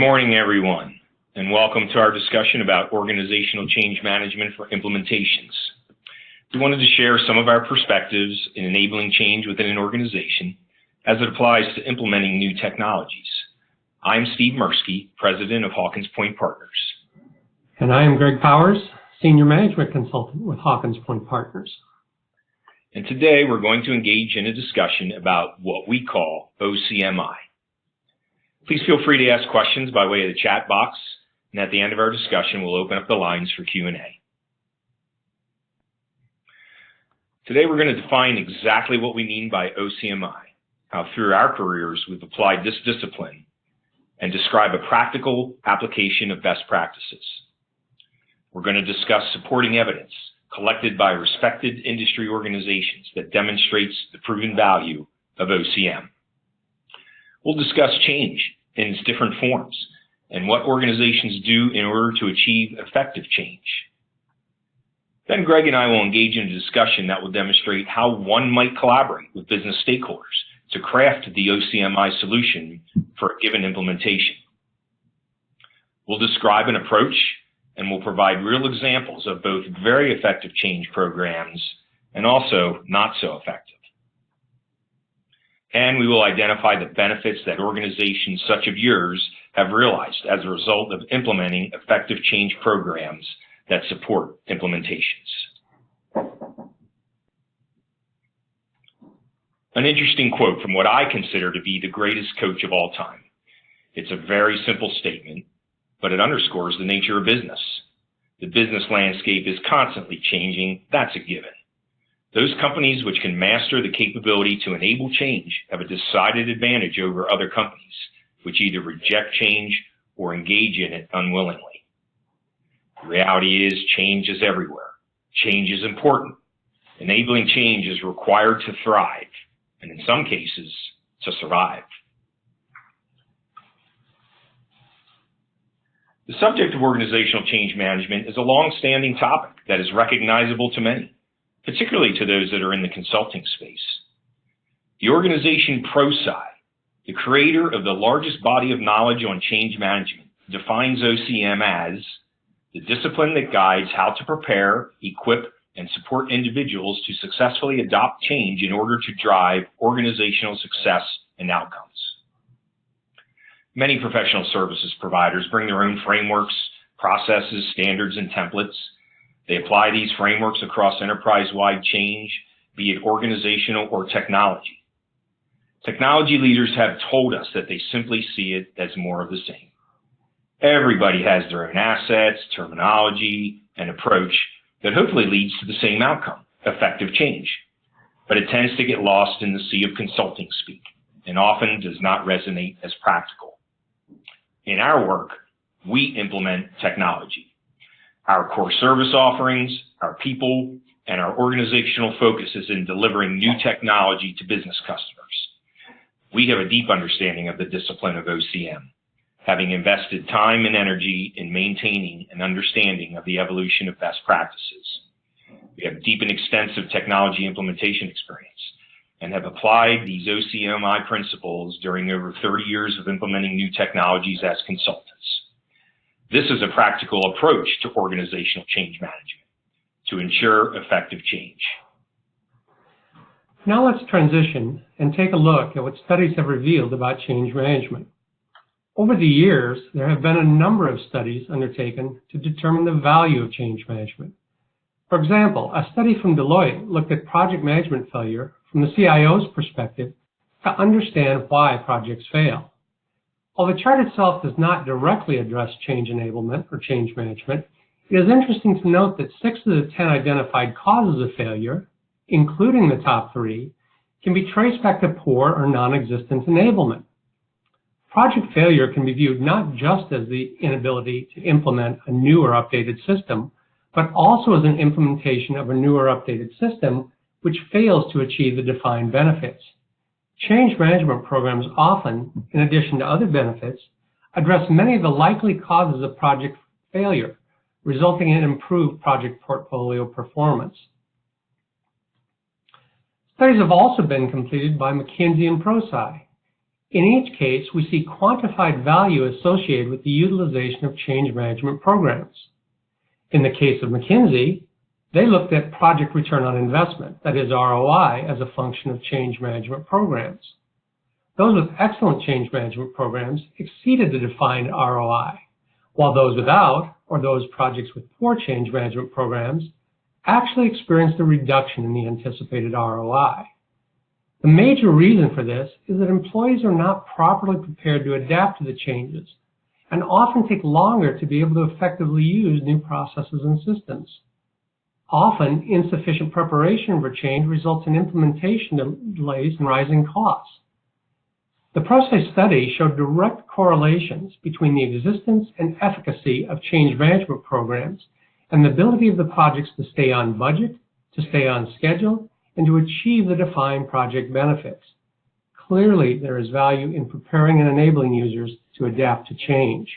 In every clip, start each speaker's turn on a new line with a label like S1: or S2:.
S1: Good morning, everyone, and welcome to our discussion about organizational change management for implementations. We wanted to share some of our perspectives in enabling change within an organization as it applies to implementing new technologies. I'm Steve Mirsky, President of Hawkins Point Partners.
S2: And I am Greg Powers, Senior Management Consultant with Hawkins Point Partners.
S1: And today we're going to engage in a discussion about what we call OCMI. Please feel free to ask questions by way of the chat box, and at the end of our discussion, we'll open up the lines for Q&A. Today, we're going to define exactly what we mean by OCMI, how through our careers we've applied this discipline, and describe a practical application of best practices. We're going to discuss supporting evidence collected by respected industry organizations that demonstrates the proven value of OCM. We'll discuss change in its different forms and what organizations do in order to achieve effective change. Then Greg and I will engage in a discussion that will demonstrate how one might collaborate with business stakeholders to craft the OCMI solution for a given implementation. We'll describe an approach and we'll provide real examples of both very effective change programs and also not so effective. And we will identify the benefits that organizations such as yours have realized as a result of implementing effective change programs that support implementations. An interesting quote from what I consider to be the greatest coach of all time. It's a very simple statement, but it underscores the nature of business. The business landscape is constantly changing, that's a given. Those companies which can master the capability to enable change have a decided advantage over other companies which either reject change or engage in it unwillingly. The reality is change is everywhere. Change is important. Enabling change is required to thrive, and in some cases, to survive. The subject of organizational change management is a long-standing topic that is recognizable to many, particularly to those that are in the consulting space. The organization ProSci, the creator of the largest body of knowledge on change management, defines OCM as the discipline that guides how to prepare, equip, and support individuals to successfully adopt change in order to drive organizational success and outcomes. Many professional services providers bring their own frameworks, processes, standards, and templates. They apply these frameworks across enterprise-wide change, be it organizational or technology. Technology leaders have told us that they simply see it as more of the same. Everybody has their own assets, terminology, and approach that hopefully leads to the same outcome, effective change. But it tends to get lost in the sea of consulting speak and often does not resonate as practical. In our work, we implement technology. Our core service offerings, our people, and our organizational focus is in delivering new technology to business customers. We have a deep understanding of the discipline of OCM, having invested time and energy in maintaining an understanding of the evolution of best practices. We have deep and extensive technology implementation experience and have applied these OCMI principles during over 30 years of implementing new technologies as consultants. This is a practical approach to organizational change management to ensure effective change.
S2: Now let's transition and take a look at what studies have revealed about change management. Over the years, there have been a number of studies undertaken to determine the value of change management. For example, a study from Deloitte looked at project management failure from the CIO's perspective to understand why projects fail. While the chart itself does not directly address change enablement or change management, it is interesting to note that 6 of the 10 identified causes of failure, including the top 3, can be traced back to poor or non-existent enablement. Project failure can be viewed not just as the inability to implement a new or updated system, but also as an implementation of a new or updated system which fails to achieve the defined benefits. Change management programs often, in addition to other benefits, address many of the likely causes of project failure, resulting in improved project portfolio performance. Studies have also been completed by McKinsey and ProSci. In each case, we see quantified value associated with the utilization of change management programs. In the case of McKinsey, they looked at project return on investment, that is ROI, as a function of change management programs. Those with excellent change management programs exceeded the defined ROI, while those without, or those projects with poor change management programs, actually experienced a reduction in the anticipated ROI. The major reason for this is that employees are not properly prepared to adapt to the changes and often take longer to be able to effectively use new processes and systems. Often, insufficient preparation for change results in implementation delays and rising costs. The ProSci study showed direct correlations between the existence and efficacy of change management programs and the ability of the projects to stay on budget, to stay on schedule, and to achieve the defined project benefits. Clearly, there is value in preparing and enabling users to adapt to change.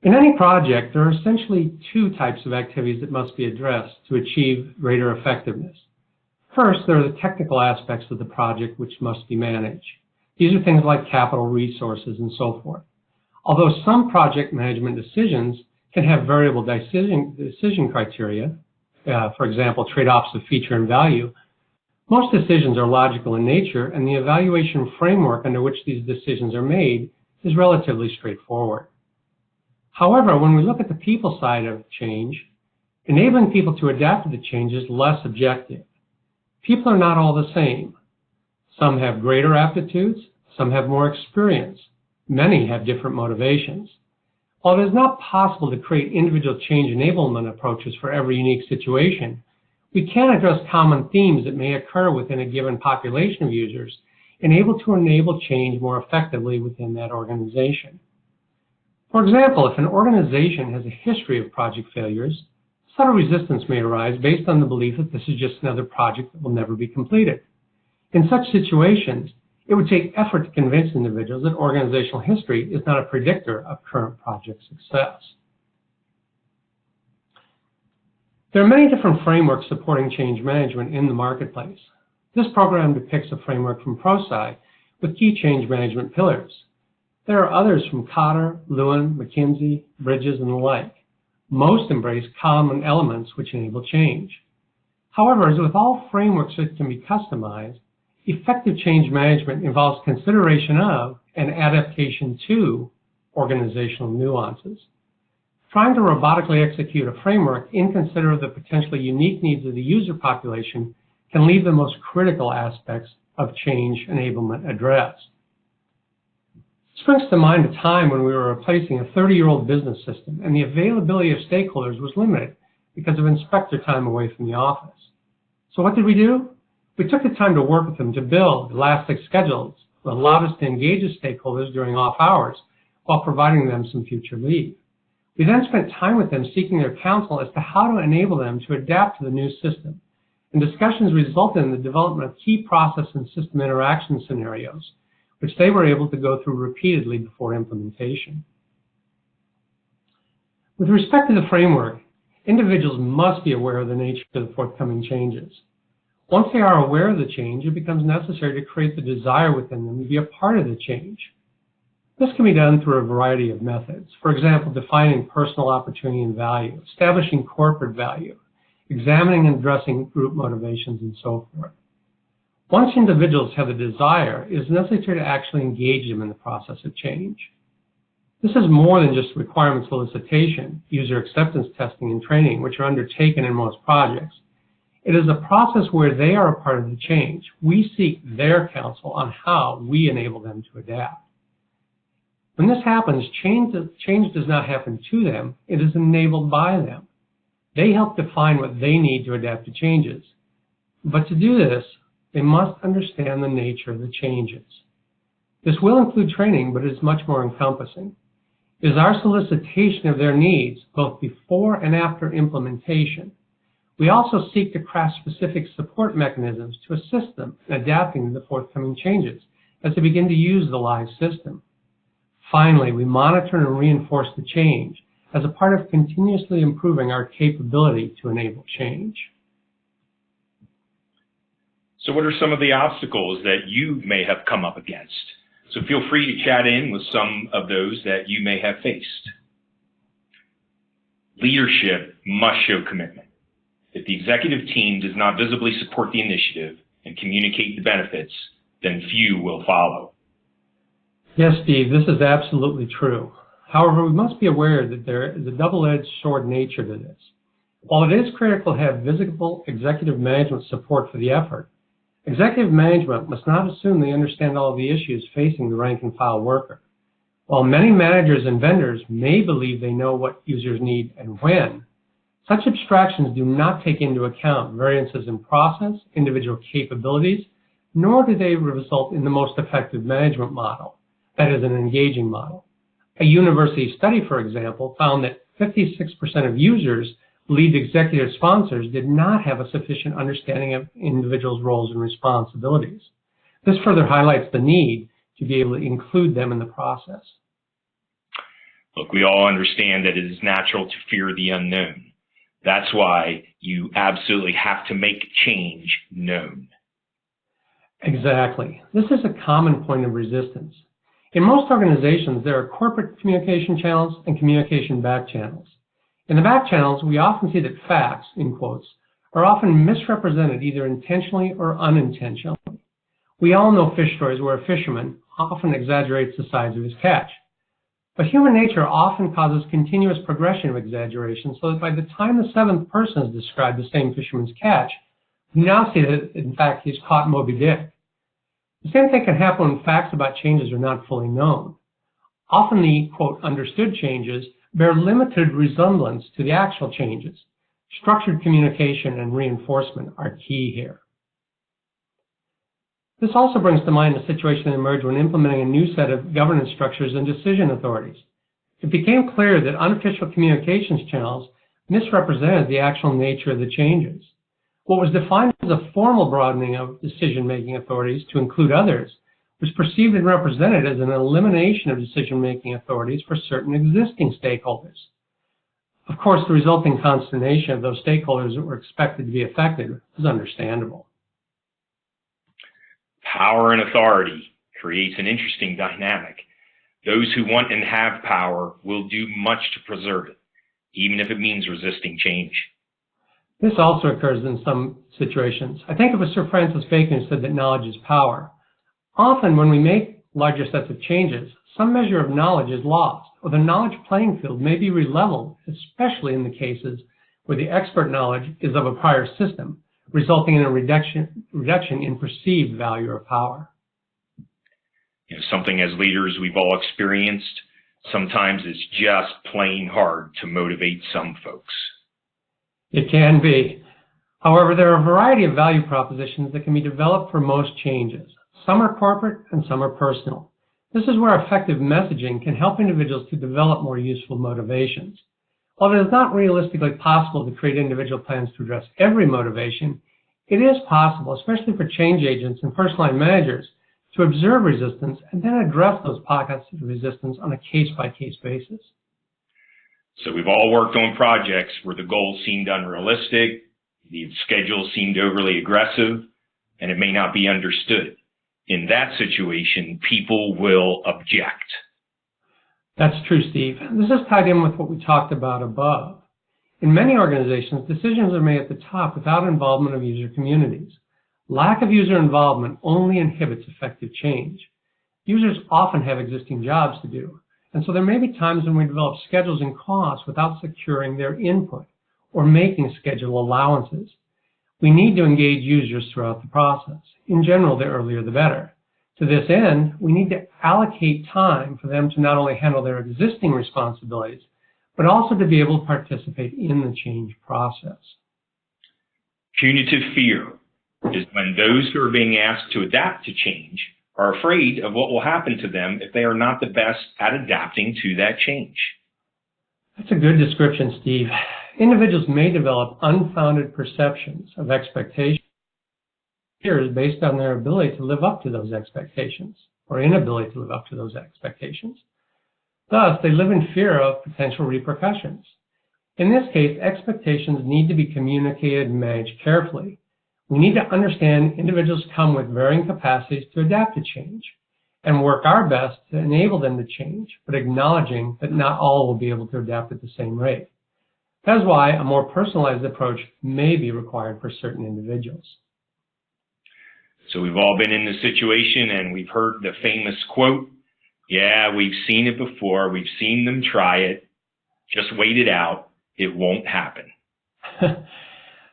S2: In any project, there are essentially two types of activities that must be addressed to achieve greater effectiveness. First, there are the technical aspects of the project which must be managed. These are things like capital resources and so forth. Although some project management decisions can have variable decision criteria, for example, trade-offs of feature and value, most decisions are logical in nature, and the evaluation framework under which these decisions are made is relatively straightforward. However, when we look at the people side of change, enabling people to adapt to the change is less objective. People are not all the same. Some have greater aptitudes, some have more experience. Many have different motivations. While it is not possible to create individual change enablement approaches for every unique situation, we can address common themes that may occur within a given population of users and able to enable change more effectively within that organization. For example, if an organization has a history of project failures, subtle resistance may arise based on the belief that this is just another project that will never be completed. In such situations, it would take effort to convince individuals that organizational history is not a predictor of current project success. There are many different frameworks supporting change management in the marketplace. This program depicts a framework from ProSci with key change management pillars. There are others from Cotter, Lewin, McKinsey, Bridges, and the like. Most embrace common elements which enable change. However, as with all frameworks that can be customized, effective change management involves consideration of and adaptation to organizational nuances. Trying to robotically execute a framework inconsiderate of the potentially unique needs of the user population can leave the most critical aspects of change enablement addressed. This brings to mind a time when we were replacing a 30-year-old business system and the availability of stakeholders was limited because of inspector time away from the office. So what did we do? We took the time to work with them to build elastic schedules that allowed us to engage with stakeholders during off hours while providing them some future leave. We then spent time with them seeking their counsel as to how to enable them to adapt to the new system. And discussions resulted in the development of key process and system interaction scenarios, which they were able to go through repeatedly before implementation. With respect to the framework, individuals must be aware of the nature of the forthcoming changes. Once they are aware of the change, it becomes necessary to create the desire within them to be a part of the change. This can be done through a variety of methods. For example, defining personal opportunity and value, establishing corporate value, examining and addressing group motivations, and so forth. Once individuals have a desire, it is necessary to actually engage them in the process of change. This is more than just requirement solicitation, user acceptance testing, and training, which are undertaken in most projects. It is a process where they are a part of the change. We seek their counsel on how we enable them to adapt. When this happens, change does not happen to them, it is enabled by them. They help define what they need to adapt to changes. But to do this, they must understand the nature of the changes. This will include training, but it is much more encompassing. It is our solicitation of their needs, both before and after implementation. We also seek to craft specific support mechanisms to assist them in adapting to the forthcoming changes as they begin to use the live system. Finally, we monitor and reinforce the change as a part of continuously improving our capability to enable change.
S1: So what are some of the obstacles that you may have come up against? So feel free to chat in with some of those that you may have faced. Leadership must show commitment. If the executive team does not visibly support the initiative and communicate the benefits, then few will follow.
S2: Yes, Steve, this is absolutely true. However, we must be aware that there is a double-edged sword nature to this. While it is critical to have visible executive management support for the effort, executive management must not assume they understand all of the issues facing the rank-and-file worker. While many managers and vendors may believe they know what users need and when, such abstractions do not take into account variances in process, individual capabilities, nor do they result in the most effective management model, that is, an engaging model. A university study, for example, found that 56% of users believed executive sponsors did not have a sufficient understanding of individuals' roles and responsibilities. This further highlights the need to be able to include them in the process.
S1: Look, we all understand that it is natural to fear the unknown. That's why you absolutely have to make change known.
S2: Exactly. This is a common point of resistance. In most organizations, there are corporate communication channels and communication back channels. In the back channels, we often see that facts, in quotes, are often misrepresented either intentionally or unintentionally. We all know fish stories where a fisherman often exaggerates the size of his catch. But human nature often causes continuous progression of exaggeration, so that by the time the seventh person has described the same fisherman's catch, we now see that, in fact, he's caught Moby Dick. The same thing can happen when facts about changes are not fully known. Often the, quote, understood changes bear limited resemblance to the actual changes. Structured communication and reinforcement are key here. This also brings to mind a situation that emerged when implementing a new set of governance structures and decision authorities. It became clear that unofficial communications channels misrepresented the actual nature of the changes. What was defined as a formal broadening of decision-making authorities to include others was perceived and represented as an elimination of decision-making authorities for certain existing stakeholders. Of course, the resulting consternation of those stakeholders that were expected to be affected was understandable.
S1: Power and authority creates an interesting dynamic. Those who want and have power will do much to preserve it, even if it means resisting change.
S2: This also occurs in some situations. I think it was Sir Francis Bacon who said that knowledge is power. Often when we make larger sets of changes, some measure of knowledge is lost, or the knowledge playing field may be releveled, especially in the cases where the expert knowledge is of a prior system, resulting in a reduction in perceived value or power.
S1: You know, something as leaders we've all experienced, sometimes it's just plain hard to motivate some folks.
S2: It can be. However, there are a variety of value propositions that can be developed for most changes. Some are corporate and some are personal. This is where effective messaging can help individuals to develop more useful motivations. While it is not realistically possible to create individual plans to address every motivation, it is possible, especially for change agents and first-line managers, to observe resistance and then address those pockets of resistance on a case-by-case basis.
S1: So we've all worked on projects where the goals seemed unrealistic, the schedule seemed overly aggressive, and it may not be understood. In that situation, people will object.
S2: That's true, Steve. This is tied in with what we talked about above. In many organizations, decisions are made at the top without involvement of user communities. Lack of user involvement only inhibits effective change. Users often have existing jobs to do, and so there may be times when we develop schedules and costs without securing their input or making schedule allowances. We need to engage users throughout the process. In general, the earlier the better. To this end, we need to allocate time for them to not only handle their existing responsibilities, but also to be able to participate in the change process.
S1: Punitive fear is when those who are being asked to adapt to change are afraid of what will happen to them if they are not the best at adapting to that change.
S2: That's a good description, Steve. Individuals may develop unfounded perceptions of expectations based on their ability to live up to those expectations or inability to live up to those expectations. Thus, they live in fear of potential repercussions. In this case, expectations need to be communicated and managed carefully. We need to understand individuals come with varying capacities to adapt to change and work our best to enable them to change, but acknowledging that not all will be able to adapt at the same rate. That is why a more personalized approach may be required for certain individuals.
S1: So we've all been in this situation and we've heard the famous quote, yeah, we've seen it before, we've seen them try it, just wait it out, it won't happen.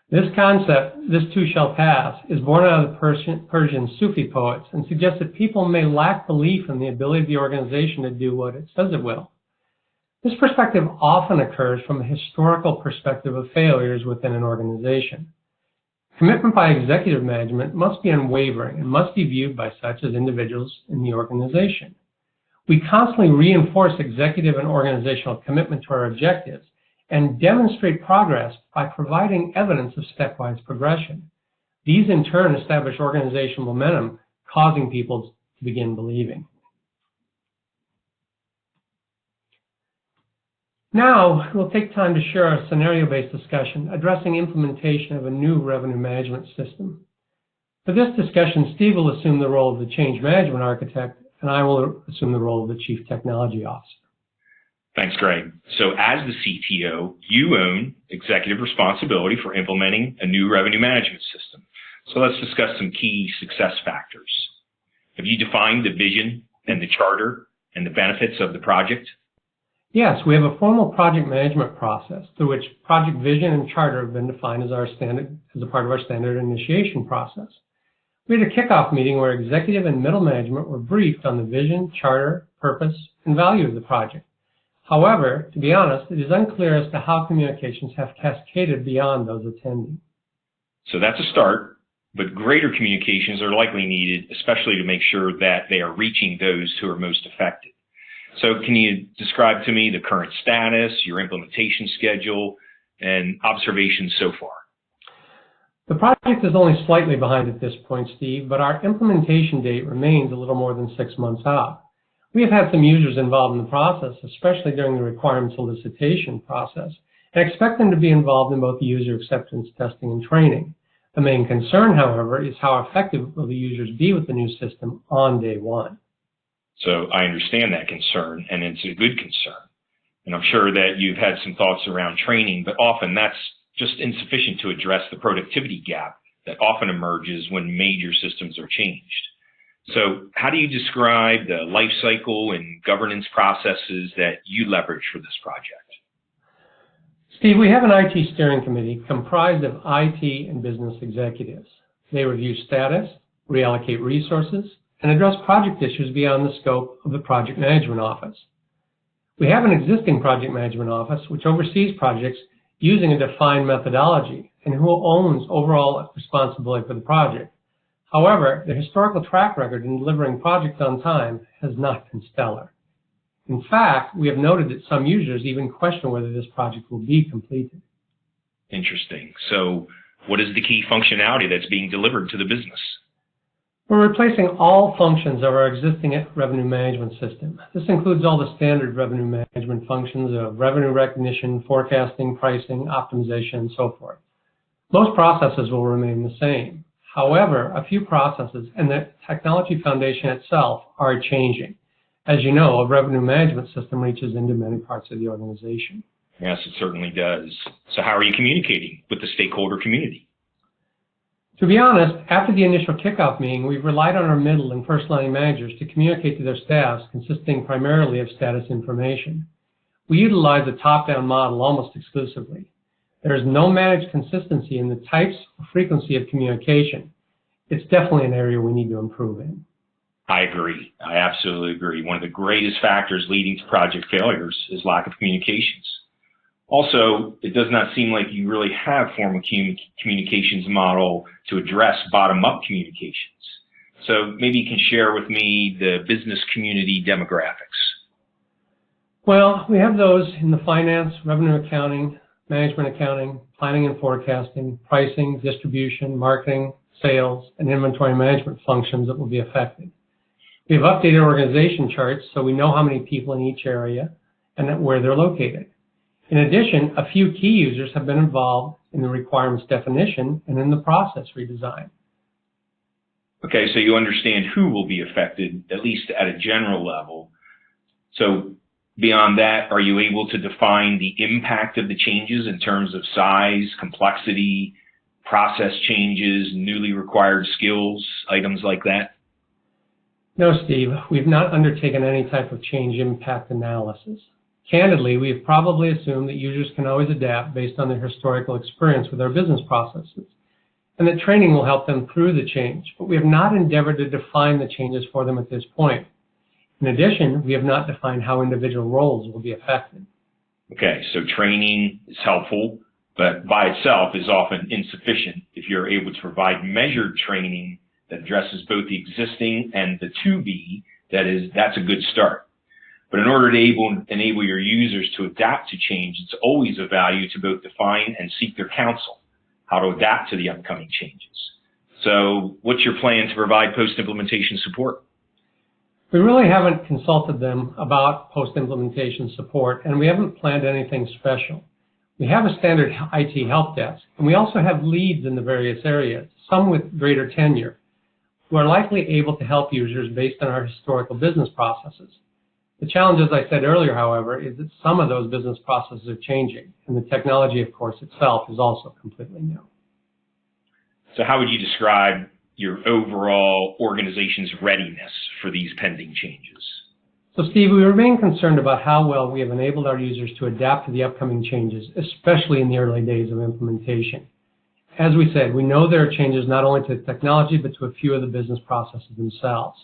S2: This concept, this too shall pass, is born out of the Persian Sufi poets and suggests that people may lack belief in the ability of the organization to do what it says it will. This perspective often occurs from a historical perspective of failures within an organization. Commitment by executive management must be unwavering and must be viewed by such as individuals in the organization. We constantly reinforce executive and organizational commitment to our objectives and demonstrate progress by providing evidence of stepwise progression. These in turn establish organizational momentum, causing people to begin believing. Now, we'll take time to share a scenario-based discussion addressing implementation of a new revenue management system. For this discussion, Steve will assume the role of the change management architect, and I will assume the role of the chief technology officer.
S1: Thanks, Greg. So as the CTO, you own executive responsibility for implementing a new revenue management system. So let's discuss some key success factors. Have you defined the vision and the charter and the benefits of the project?
S2: Yes, we have a formal project management process through which project vision and charter have been defined as a part of our standard initiation process. We had a kickoff meeting where executive and middle management were briefed on the vision, charter, purpose, and value of the project. However, to be honest, it is unclear as to how communications have cascaded beyond those attending.
S1: So that's a start, but greater communications are likely needed, especially to make sure that they are reaching those who are most affected. So can you describe to me the current status, your implementation schedule, and observations so far?
S2: The project is only slightly behind at this point, Steve, but our implementation date remains a little more than 6 months out. We have had some users involved in the process, especially during the requirement solicitation process, and expect them to be involved in both user acceptance testing and training. The main concern, however, is how effective will the users be with the new system on day one.
S1: So I understand that concern, and it's a good concern. And I'm sure that you've had some thoughts around training, but often that's just insufficient to address the productivity gap that often emerges when major systems are changed. So how do you describe the life cycle and governance processes that you leverage for this project?
S2: Steve, we have an IT steering committee comprised of IT and business executives. They review status, reallocate resources, and address project issues beyond the scope of the project management office. We have an existing project management office which oversees projects using a defined methodology and who owns overall responsibility for the project. However, the historical track record in delivering projects on time has not been stellar. In fact, we have noted that some users even question whether this project will be completed.
S1: Interesting. So what is the key functionality that's being delivered to the business?
S2: We're replacing all functions of our existing revenue management system. This includes all the standard revenue management functions of revenue recognition, forecasting, pricing, optimization, and so forth. Most processes will remain the same. However, a few processes and the technology foundation itself are changing. As you know, a revenue management system reaches into many parts of the organization.
S1: Yes, it certainly does. So how are you communicating with the stakeholder community?
S2: To be honest, after the initial kickoff meeting, we've relied on our middle and first-line managers to communicate to their staffs, consisting primarily of status information. We utilize a top-down model almost exclusively. There is no managed consistency in the types or frequency of communication. It's definitely an area we need to improve in.
S1: I agree. I absolutely agree. One of the greatest factors leading to project failures is lack of communications. Also, it does not seem like you really have formal communications model to address bottom-up communications. So maybe you can share with me the business community demographics.
S2: Well, we have those in the finance, revenue accounting, management accounting, planning and forecasting, pricing, distribution, marketing, sales, and inventory management functions that will be affected. We have updated organization charts so we know how many people in each area and where they're located. In addition, a few key users have been involved in the requirements definition and in the process redesign.
S1: Okay, so you understand who will be affected, at least at a general level. So beyond that, are you able to define the impact of the changes in terms of size, complexity, process changes, newly required skills, items like that?
S2: No, Steve, we've not undertaken any type of change impact analysis. Candidly, we have probably assumed that users can always adapt based on their historical experience with our business processes, and that training will help them through the change, but we have not endeavored to define the changes for them at this point. In addition, we have not defined how individual roles will be affected.
S1: Okay, so training is helpful, but by itself is often insufficient if you're able to provide measured training that addresses both the existing and the to-be. That's a good start. But in order to enable your users to adapt to change, it's always of value to both define and seek their counsel, how to adapt to the upcoming changes. So what's your plan to provide post-implementation support?
S2: We really haven't consulted them about post-implementation support, and we haven't planned anything special. We have a standard IT help desk, and we also have leads in the various areas, some with greater tenure, who are likely able to help users based on our historical business processes. The challenge, as I said earlier, however, is that some of those business processes are changing, and the technology, of course, itself is also completely new.
S1: So how would you describe your overall organization's readiness for these pending changes?
S2: So, Steve, we remain concerned about how well we have enabled our users to adapt to the upcoming changes, especially in the early days of implementation. As we said, we know there are changes not only to the technology, but to a few of the business processes themselves.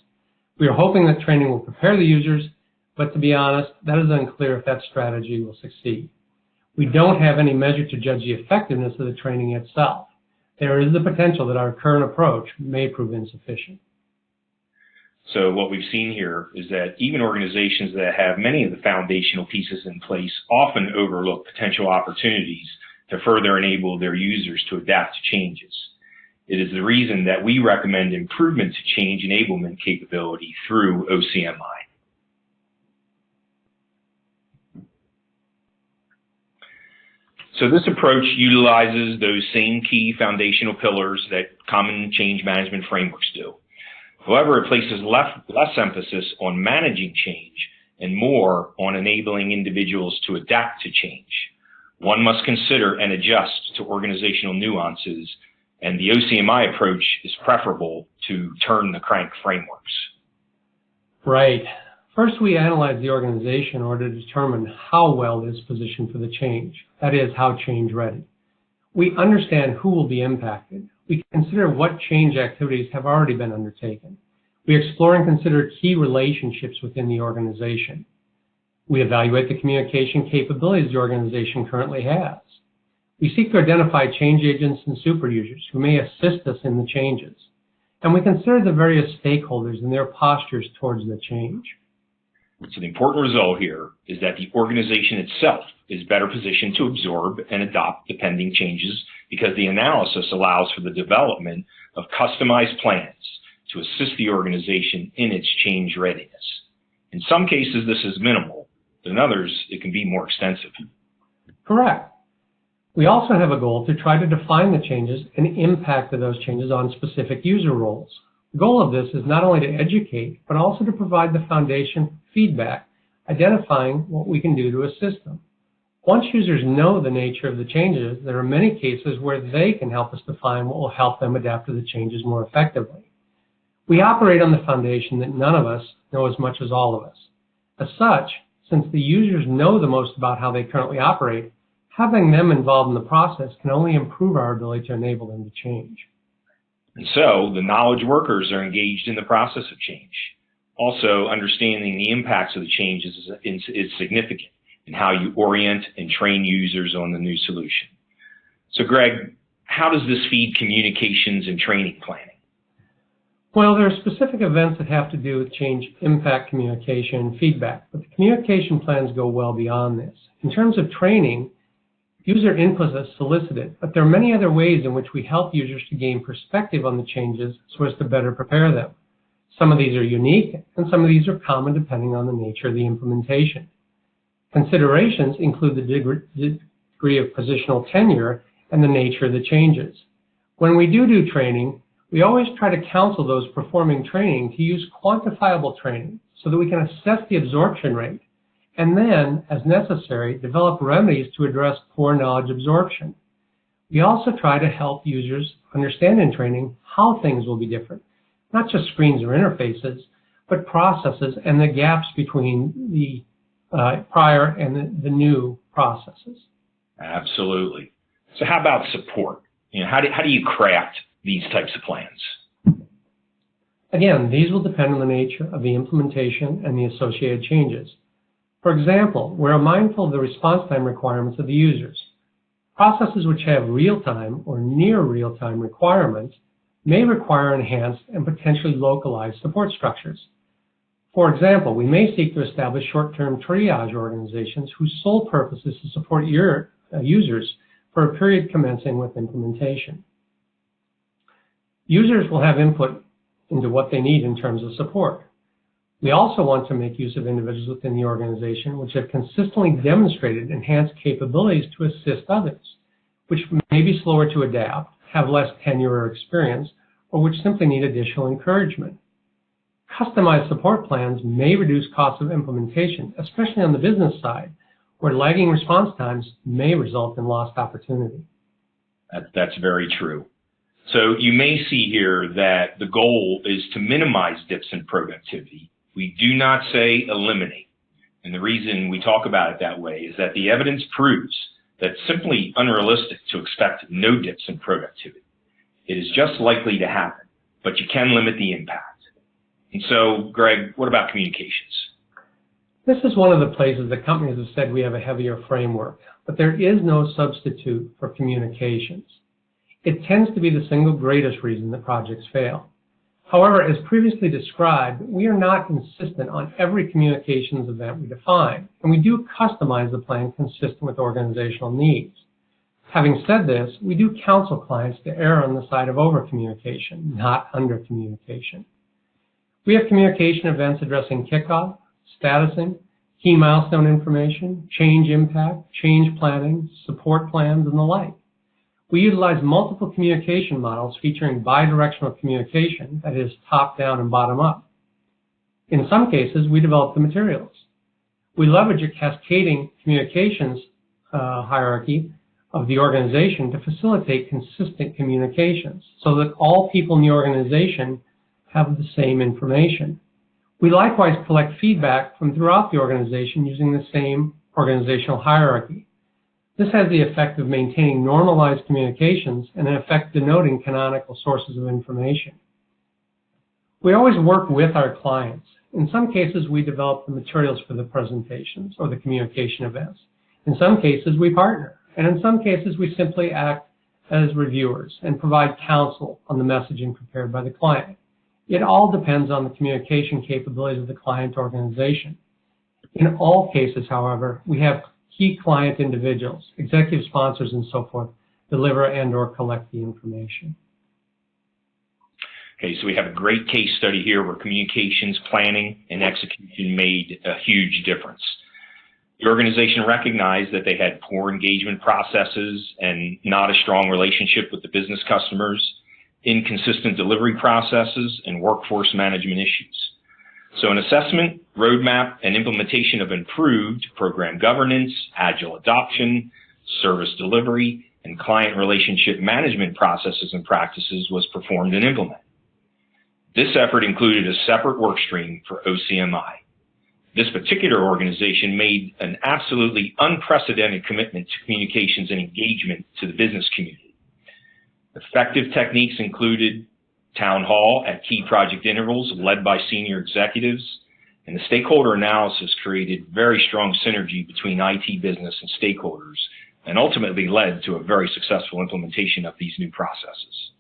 S2: We are hoping that training will prepare the users, but to be honest, that is unclear if that strategy will succeed. We don't have any measure to judge the effectiveness of the training itself. There is the potential that our current approach may prove insufficient.
S1: So what we've seen here is that even organizations that have many of the foundational pieces in place often overlook potential opportunities to further enable their users to adapt to changes. It is the reason that we recommend improvement to change enablement capability through OCMI. So this approach utilizes those same key foundational pillars that common change management frameworks do. However, it places less emphasis on managing change and more on enabling individuals to adapt to change. One must consider and adjust to organizational nuances, and the OCMI approach is preferable to turn the crank frameworks.
S2: Right. First, we analyze the organization in order to determine how well it is positioned for the change. That is, how change ready. We understand who will be impacted. We consider what change activities have already been undertaken. We explore and consider key relationships within the organization. We evaluate the communication capabilities the organization currently has. We seek to identify change agents and super users who may assist us in the changes. And we consider the various stakeholders and their postures towards the change.
S1: So the important result here is that the organization itself is better positioned to absorb and adopt the pending changes because the analysis allows for the development of customized plans to assist the organization in its change readiness. In some cases, this is minimal, but in others, it can be more extensive.
S2: Correct. We also have a goal to try to define the changes and impact of those changes on specific user roles. The goal of this is not only to educate, but also to provide the foundation feedback, identifying what we can do to assist them. Once users know the nature of the changes, there are many cases where they can help us define what will help them adapt to the changes more effectively. We operate on the foundation that none of us know as much as all of us. As such, since the users know the most about how they currently operate, having them involved in the process can only improve our ability to enable them to change.
S1: And so, the knowledge workers are engaged in the process of change. Also, understanding the impacts of the changes is significant in how you orient and train users on the new solution. So, Greg, how does this feed communications and training planning?
S2: Well, there are specific events that have to do with change impact communication and feedback, but the communication plans go well beyond this. In terms of training, user input is solicited, but there are many other ways in which we help users to gain perspective on the changes so as to better prepare them. Some of these are unique, and some of these are common depending on the nature of the implementation. Considerations include the degree of positional tenure and the nature of the changes. When we do training, we always try to counsel those performing training to use quantifiable training so that we can assess the absorption rate and then, as necessary, develop remedies to address poor knowledge absorption. We also try to help users understand in training how things will be different, not just screens or interfaces, but processes and the gaps between the prior and the new processes.
S1: Absolutely. So how about support? How do you craft these types of plans?
S2: Again, these will depend on the nature of the implementation and the associated changes. For example, we're mindful of the response time requirements of the users. Processes which have real-time or near real-time requirements may require enhanced and potentially localized support structures. For example, we may seek to establish short-term triage organizations whose sole purpose is to support your users for a period commencing with implementation. Users will have input into what they need in terms of support. We also want to make use of individuals within the organization which have consistently demonstrated enhanced capabilities to assist others, which may be slower to adapt, have less tenure or experience, or which simply need additional encouragement. Customized support plans may reduce costs of implementation, especially on the business side, where lagging response times may result in lost opportunity.
S1: That's very true. So you may see here that the goal is to minimize dips in productivity. We do not say eliminate. And the reason we talk about it that way is that the evidence proves that it's simply unrealistic to expect no dips in productivity. It is just likely to happen, but you can limit the impact. And so, Greg, what about communications?
S2: This is one of the places that companies have said we have a heavier framework, but there is no substitute for communications. It tends to be the single greatest reason that projects fail. However, as previously described, we are not insistent on every communications event we define, and we do customize the plan consistent with organizational needs. Having said this, we do counsel clients to err on the side of over-communication, not under-communication. We have communication events addressing kickoff, statusing, key milestone information, change impact, change planning, support plans, and the like. We utilize multiple communication models featuring bidirectional communication, that is, top-down and bottom-up. In some cases, we develop the materials. We leverage a cascading communications hierarchy of the organization to facilitate consistent communications so that all people in the organization have the same information. We likewise collect feedback from throughout the organization using the same organizational hierarchy. This has the effect of maintaining normalized communications and in effect denoting canonical sources of information. We always work with our clients. In some cases, we develop the materials for the presentations or the communication events. In some cases, we partner. And in some cases, we simply act as reviewers and provide counsel on the messaging prepared by the client. It all depends on the communication capabilities of the client organization. In all cases, however, we have key client individuals, executive sponsors, and so forth, deliver and/or collect the information.
S1: Okay, so we have a great case study here where communications planning and execution made a huge difference. The organization recognized that they had poor engagement processes and not a strong relationship with the business customers, inconsistent delivery processes, and workforce management issues. So an assessment, roadmap, and implementation of improved program governance, agile adoption, service delivery, and client relationship management processes and practices was performed and implemented. This effort included a separate work stream for OCMI. This particular organization made an absolutely unprecedented commitment to communications and engagement to the business community. Effective techniques included town hall at key project intervals led by senior executives, and the stakeholder analysis created very strong synergy between IT business and stakeholders and ultimately led to a very successful implementation of these new processes.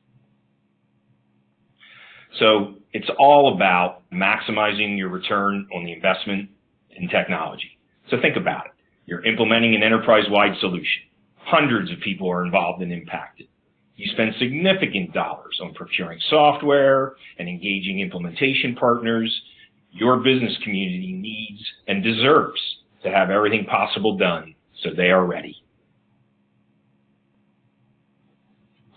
S1: So it's all about maximizing your return on the investment in technology. So think about it. You're implementing an enterprise-wide solution. Hundreds of people are involved and impacted. You spend significant dollars on procuring software and engaging implementation partners. Your business community needs and deserves to have everything possible done so they are ready.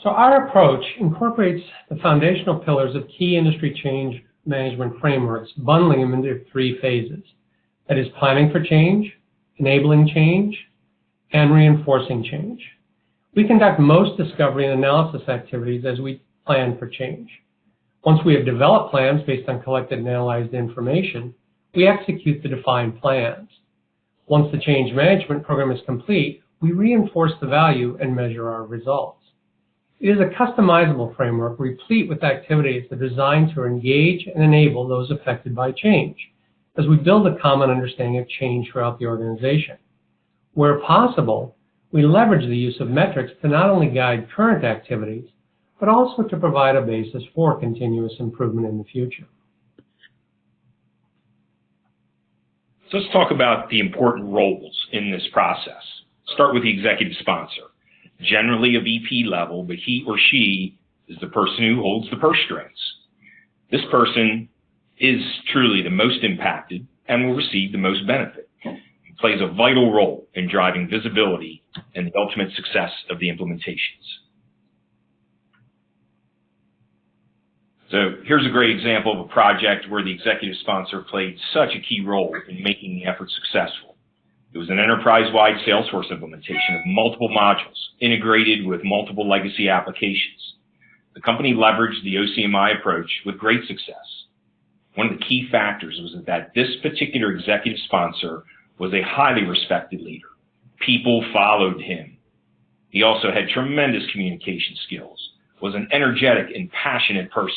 S2: So our approach incorporates the foundational pillars of key industry change management frameworks, bundling them into 3 phases. That is planning for change, enabling change, and reinforcing change. We conduct most discovery and analysis activities as we plan for change. Once we have developed plans based on collected and analyzed information, we execute the defined plans. Once the change management program is complete, we reinforce the value and measure our results. It is a customizable framework replete with activities that are designed to engage and enable those affected by change, as we build a common understanding of change throughout the organization. Where possible, we leverage the use of metrics to not only guide current activities, but also to provide a basis for continuous improvement in the future.
S1: So let's talk about the important roles in this process. Start with the executive sponsor. Generally a VP level, but he or she is the person who holds the purse strings. This person is truly the most impacted and will receive the most benefit. He plays a vital role in driving visibility and the ultimate success of the implementations. So here's a great example of a project where the executive sponsor played such a key role in making the effort successful. It was an enterprise-wide Salesforce implementation of multiple modules integrated with multiple legacy applications. The company leveraged the OCMI approach with great success. One of the key factors was that this particular executive sponsor was a highly respected leader. People followed him. He also had tremendous communication skills, was an energetic and passionate person.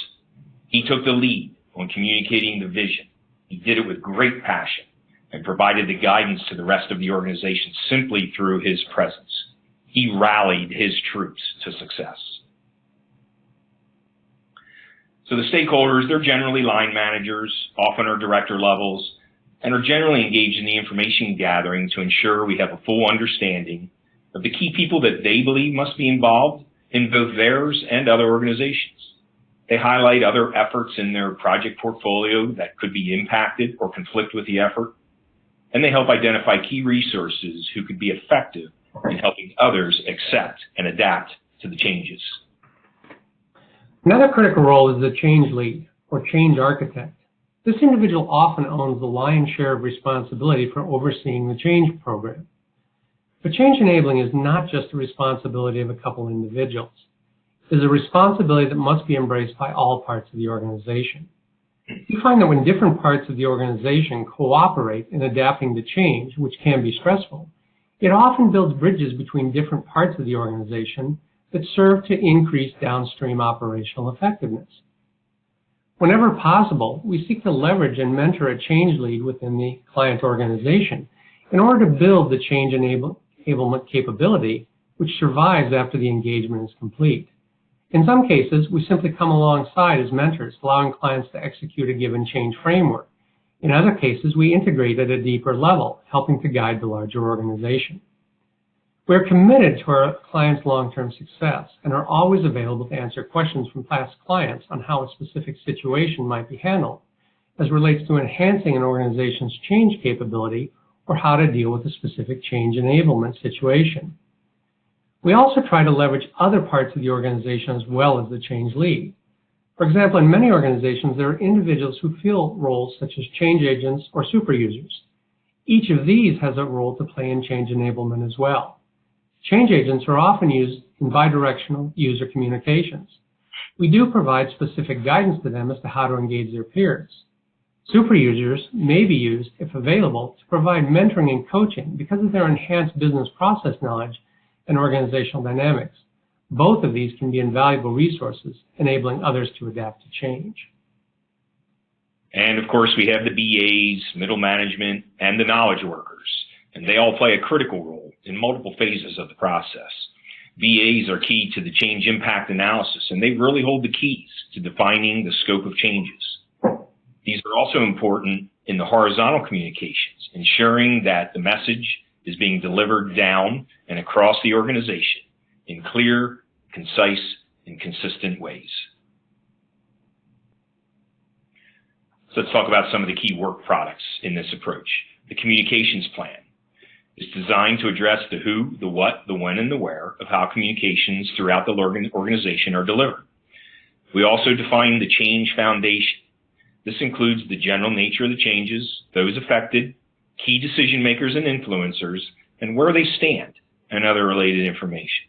S1: He took the lead on communicating the vision. He did it with great passion and provided the guidance to the rest of the organization simply through his presence. He rallied his troops to success. So the stakeholders, they're generally line managers, often are director levels, and are generally engaged in the information gathering to ensure we have a full understanding of the key people that they believe must be involved in both theirs and other organizations. They highlight other efforts in their project portfolio that could be impacted or conflict with the effort, and they help identify key resources who could be effective in helping others accept and adapt to the changes.
S2: Another critical role is the change lead, or change architect. This individual often owns the lion's share of responsibility for overseeing the change program. But change enabling is not just the responsibility of a couple individuals. It is a responsibility that must be embraced by all parts of the organization. You find that when different parts of the organization cooperate in adapting to change, which can be stressful, it often builds bridges between different parts of the organization that serve to increase downstream operational effectiveness. Whenever possible, we seek to leverage and mentor a change lead within the client organization in order to build the change enablement capability which survives after the engagement is complete. In some cases, we simply come alongside as mentors, allowing clients to execute a given change framework. In other cases, we integrate at a deeper level, helping to guide the larger organization. We're committed to our clients' long-term success and are always available to answer questions from past clients on how a specific situation might be handled, as relates to enhancing an organization's change capability or how to deal with a specific change enablement situation. We also try to leverage other parts of the organization as well as the change lead. For example, in many organizations, there are individuals who fill roles such as change agents or super users. Each of these has a role to play in change enablement as well. Change agents are often used in bidirectional user communications. We do provide specific guidance to them as to how to engage their peers. Super users may be used, if available, to provide mentoring and coaching because of their enhanced business process knowledge and organizational dynamics. Both of these can be invaluable resources, enabling others to adapt to change.
S1: And of course, we have the BAs, middle management, and the knowledge workers, and they all play a critical role in multiple phases of the process. BAs are key to the change impact analysis, and they really hold the keys to defining the scope of changes. These are also important in the horizontal communications, ensuring that the message is being delivered down and across the organization in clear, concise, and consistent ways. So let's talk about some of the key work products in this approach. The communications plan is designed to address the who, the what, the when, and the where of how communications throughout the organization are delivered. We also define the change foundation. This includes the general nature of the changes, those affected, key decision makers and influencers, and where they stand, and other related information.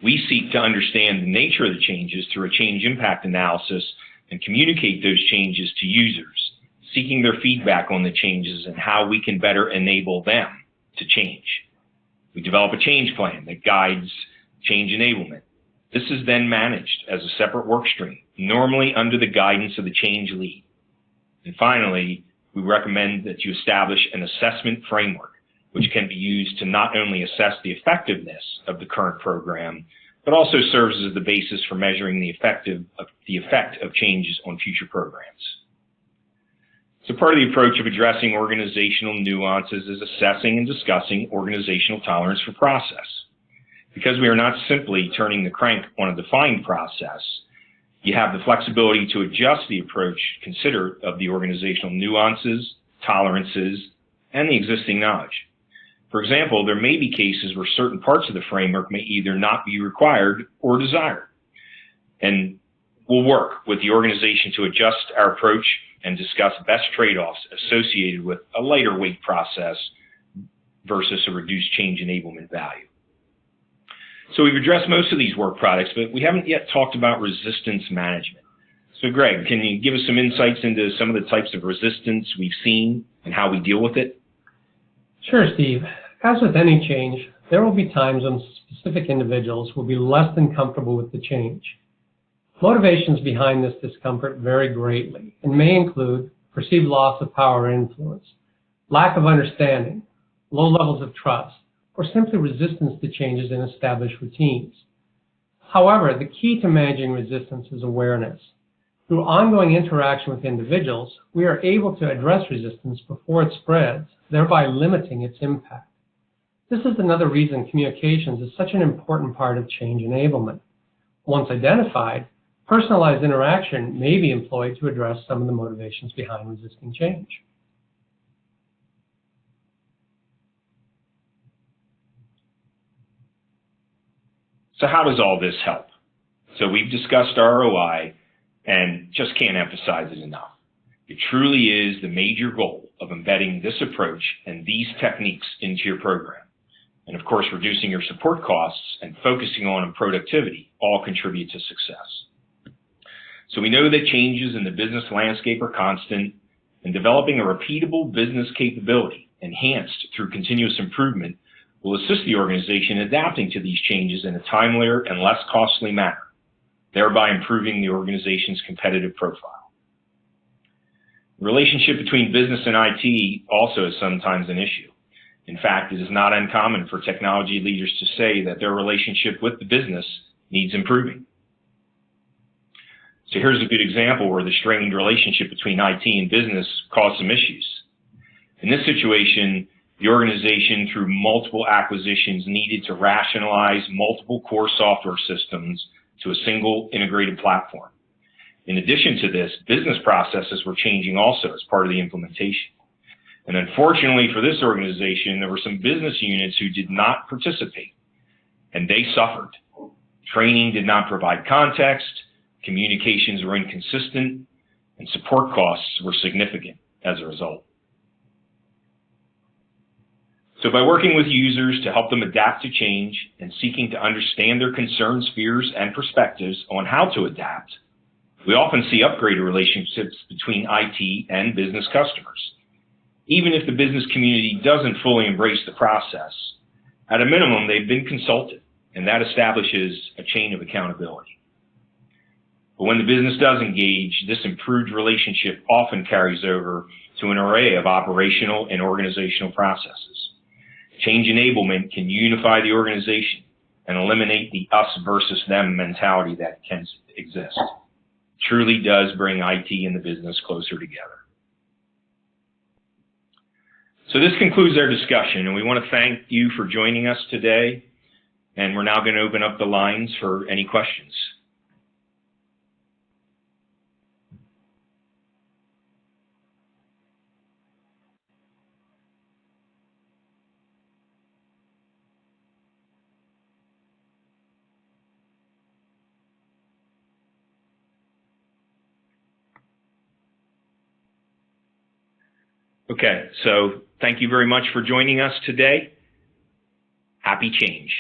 S1: We seek to understand the nature of the changes through a change impact analysis and communicate those changes to users, seeking their feedback on the changes and how we can better enable them to change. We develop a change plan that guides change enablement. This is then managed as a separate work stream, normally under the guidance of the change lead. And finally, we recommend that you establish an assessment framework, which can be used to not only assess the effectiveness of the current program, but also serves as the basis for measuring the effect of changes on future programs. So part of the approach of addressing organizational nuances is assessing and discussing organizational tolerance for process. Because we are not simply turning the crank on a defined process, you have the flexibility to adjust the approach considerate of the organizational nuances, tolerances, and the existing knowledge. For example, there may be cases where certain parts of the framework may either not be required or desired. And we'll work with the organization to adjust our approach and discuss best trade-offs associated with a lighter weight process versus a reduced change enablement value. So we've addressed most of these work products, but we haven't yet talked about resistance management. So Greg, can you give us some insights into some of the types of resistance we've seen and how we deal with it?
S2: Sure, Steve. As with any change, there will be times when specific individuals will be less than comfortable with the change. Motivations behind this discomfort vary greatly and may include perceived loss of power or influence, lack of understanding, low levels of trust, or simply resistance to changes in established routines. However, the key to managing resistance is awareness. Through ongoing interaction with individuals, we are able to address resistance before it spreads, thereby limiting its impact. This is another reason communications is such an important part of change enablement. Once identified, personalized interaction may be employed to address some of the motivations behind resisting change.
S1: So how does all this help? So we've discussed ROI and just can't emphasize it enough. It truly is the major goal of embedding this approach and these techniques into your program. And of course, reducing your support costs and focusing on productivity all contribute to success. So we know that changes in the business landscape are constant, and developing a repeatable business capability enhanced through continuous improvement will assist the organization in adapting to these changes in a timelier and less costly manner, thereby improving the organization's competitive profile. The relationship between business and IT also is sometimes an issue. In fact, it is not uncommon for technology leaders to say that their relationship with the business needs improving. So here's a good example where the strained relationship between IT and business caused some issues. In this situation, the organization, through multiple acquisitions, needed to rationalize multiple core software systems to a single integrated platform. In addition to this, business processes were changing also as part of the implementation. And unfortunately for this organization, there were some business units who did not participate, and they suffered. Training did not provide context, communications were inconsistent, and support costs were significant as a result. So by working with users to help them adapt to change and seeking to understand their concerns, fears, and perspectives on how to adapt, we often see upgraded relationships between IT and business customers. Even if the business community doesn't fully embrace the process, at a minimum, they've been consulted, and that establishes a chain of accountability. But when the business does engage, this improved relationship often carries over to an array of operational and organizational processes. Change enablement can unify the organization and eliminate the us versus them mentality that can exist. It truly does bring IT and the business closer together. So this concludes our discussion, and we want to thank you for joining us today. And we're now going to open up the lines for any questions. Okay, so thank you very much for joining us today. Happy change.